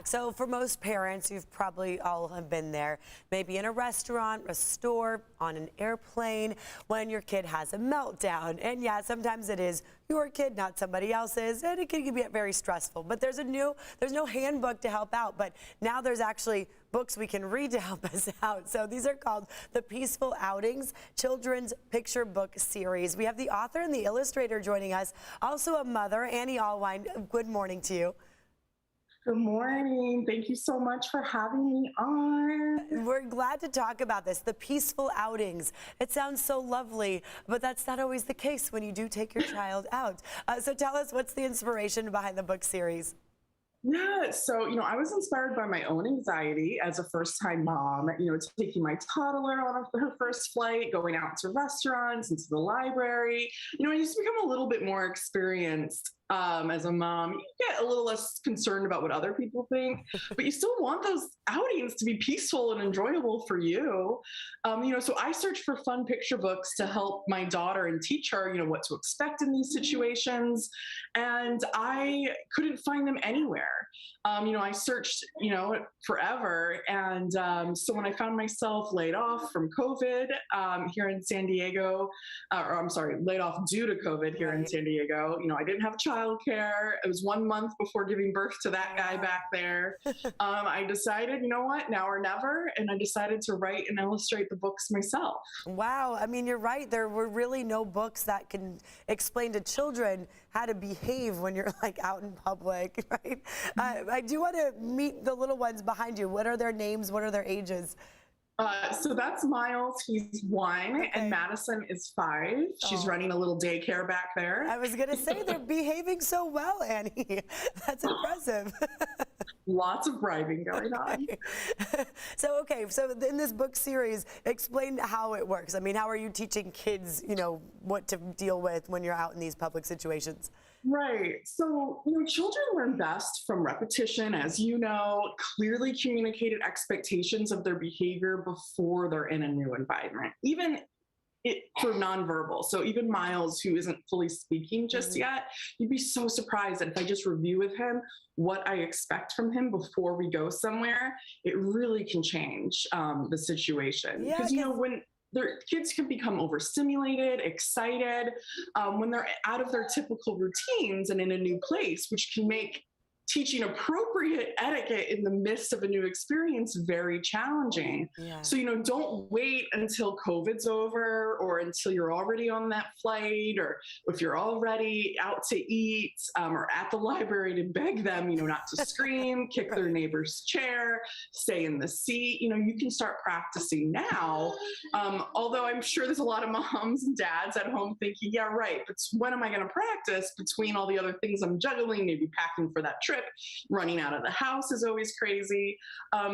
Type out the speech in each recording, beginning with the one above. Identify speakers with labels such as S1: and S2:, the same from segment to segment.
S1: back. So for most parents, you've probably all have been there, maybe in a restaurant, a store, on an airplane, when your kid has a meltdown. And yeah, sometimes it is your kid, not somebody else's, and it can get very stressful. But there's no handbook to help out, but now there's actually books we can read to help us out. So these are called the Peaceful Outings Children's Picture Book Series. We have the author and the illustrator joining us, also a mother, Annie Alwine. Good morning to you.
S2: Good morning. Thank you so much for having me on.
S1: We're glad to talk about this, the Peaceful Outings. It sounds so lovely, but that's not always the case when you do take your child out. So tell us, what's the inspiration behind the book series?
S2: Yeah, so, I was inspired by my own anxiety as a first-time mom, taking my toddler on her first flight, going out to restaurants, into the library. I just become a little bit more experienced as a mom. You get a little less concerned about what other people think, but you still want those outings to be peaceful and enjoyable for you. So I searched for fun picture books to help my daughter and teach her, what to expect in these situations. And I couldn't find them anywhere. I searched, forever. And so when I found myself laid off from COVID here in San Diego, or I'm sorry, laid off due to COVID here in San Diego, I didn't have childcare. It was 1 month before giving birth to that guy back there. I decided, you know what, now or never. And I decided to write and illustrate the books myself.
S1: Wow. I mean, you're right. There were really no books that can explain to children how to behave when you're like out in public, right? I do want to meet the little ones behind you. What are their names? What are their ages?
S2: So that's Miles, he's 1, and Madison is 5. She's running a little daycare back there.
S1: I was going to say, they're behaving so well, Annie. That's impressive.
S2: Lots of bribing going on.
S1: So in this book series, explain how it works. I mean, how are you teaching kids, what to deal with when you're out in these public situations?
S2: Right. So, children learn best from repetition, as you know, clearly communicated expectations of their behavior before they're in a new environment, even for nonverbal. So even Miles, who isn't fully speaking just yet, you'd be so surprised that if I just review with him what I expect from him before we go somewhere, it really can change the situation. Because, when their kids can become overstimulated, excited, when they're out of their typical routines and in a new place, which can make teaching appropriate etiquette in the midst of a new experience very challenging. So, don't wait until COVID's over or until you're already on that flight, or if you're already out to eat or at the library, to beg them, not to scream, kick their neighbor's chair, stay in the seat. You can start practicing now. Although I'm sure there's a lot of moms and dads at home thinking, yeah, right, but when am I going to practice between all the other things I'm juggling, maybe packing for that trip? Running out of the house is always crazy.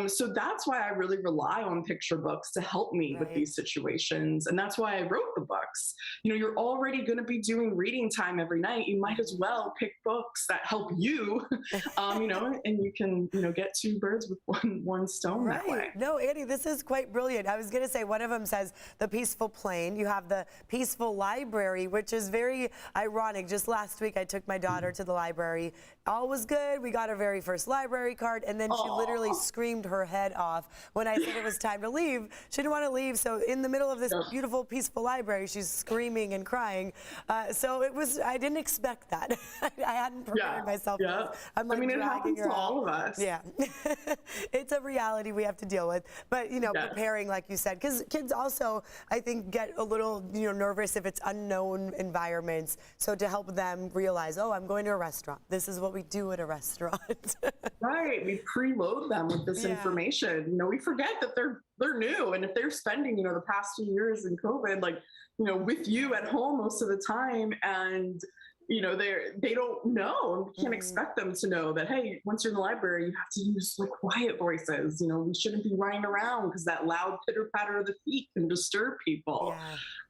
S2: So that's why I really rely on picture books to help me with these situations. And that's why I wrote the books. You're already going to be doing reading time every night. You might as well pick books that help you, and you can, get 2 birds with one stone that way.
S1: No, Annie, this is quite brilliant. I was going to say, one of them says the peaceful plane. You have the peaceful library, which is very ironic. Just last week, I took my daughter to the library. All was good. We got her very first library card, and then she literally screamed her head off when I said it was time to leave. She didn't want to leave, so in the middle of this beautiful, peaceful library, she's screaming and crying. So I didn't expect that. I hadn't prepared myself. I'm like,
S2: it happens to all of us.
S1: Yeah. It's a reality we have to deal with. But, preparing, like you said, because kids also, I think, get a little, nervous if it's unknown environments. So to help them realize, oh, I'm going to a restaurant. This is what we do at a restaurant.
S2: Right. We preload them with this information. We forget that they're new. And if they're spending, the past few years in COVID, with you at home most of the time, and they don't know. We can't expect them to know that, hey, once you're in the library, you have to use quiet voices. We shouldn't be running around because that loud pitter patter of the feet can disturb people.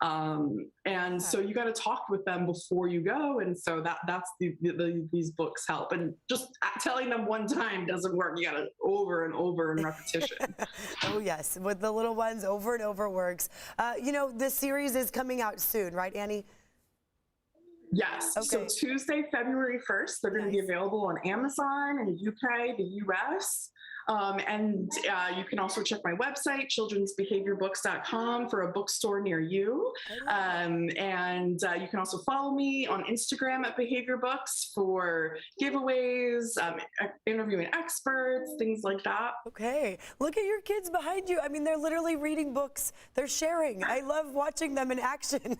S2: So you got to talk with them before you go. And so that's these books help. And just telling them one time doesn't work. You got to over and over in repetition.
S1: Oh, yes. With the little ones, over and over works. This series is coming out soon, right, Annie?
S2: Yes. So
S1: Okay.
S2: Tuesday, February 1st, they're going to be
S1: Nice.
S2: available on Amazon in the UK, the US. And you can also check my website, childrensbehaviorbooks.com, for a bookstore near you.
S1: I love it.
S2: And you can also follow me on Instagram at Behavior Books for giveaways, interviewing experts, things like that.
S1: Okay, look at your kids behind you. I mean, they're literally reading books. They're sharing. I love watching them in action.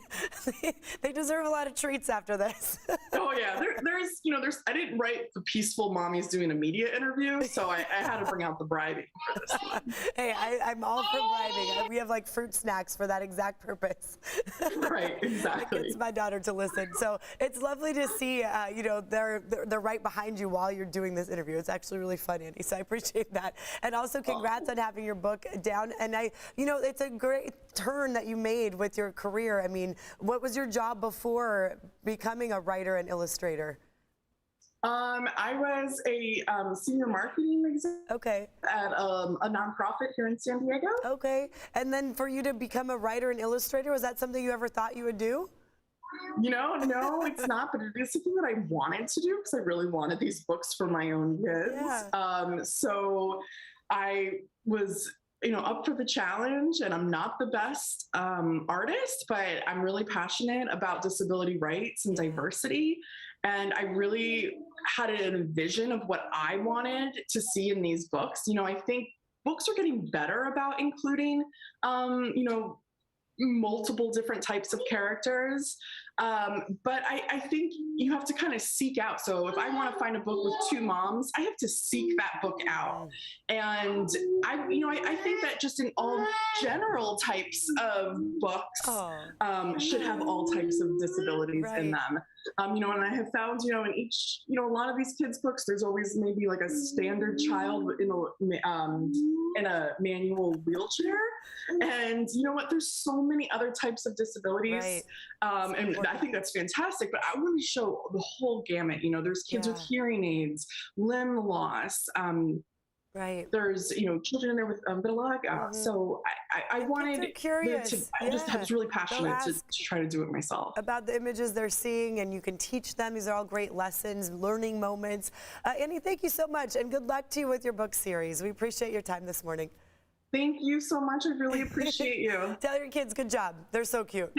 S1: They deserve a lot of treats after this.
S2: Oh yeah, there's. I didn't write the Peaceful Mommies Doing a Media interview, so I had to bring out the bribing for this one.
S1: Hey, I'm all for bribing. We have like fruit snacks for that exact purpose.
S2: Right, exactly.
S1: It's my daughter to listen. So it's lovely to see, they're right behind you while you're doing this interview. It's actually really fun, Andy. So I appreciate that. And also congrats on having your book down. And it's a great turn that you made with your career. I mean, what was your job before becoming a writer and illustrator?
S2: I was a senior marketing executive
S1: Okay.
S2: at a nonprofit here in San Diego.
S1: Okay. And then for you to become a writer and illustrator, was that something you ever thought you would do?
S2: No, it's not, but it is something that I wanted to do because I really wanted these books for my own kids.
S1: Yeah.
S2: So I was, up for the challenge, and I'm not the best artist, but I'm really passionate about disability rights and diversity. And I really had a vision of what I wanted to see in these books. I think books are getting better about including, multiple different types of characters. But I think you have to kind of seek out. So if I want to find a book with two moms, I have to seek that book out. And I think that just in all general types of books should have all types of disabilities in them. And I have found, in each, a lot of these kids' books, there's always maybe like a standard child in a manual wheelchair. And you know what? There's so many other types of disabilities. And I think that's fantastic, but I want to show the whole gamut. There's kids with hearing aids, limb loss. There's, children in there with vitiligo. So I wanted
S1: curious.
S2: I was really passionate to try to do it myself.
S1: About the images they're seeing, and you can teach them. These are all great lessons, learning moments. Annie, thank you so much, and good luck to you with your book series. We appreciate your time this morning.
S2: Thank you so much. I really appreciate you.
S1: Tell your kids good job. They're so cute.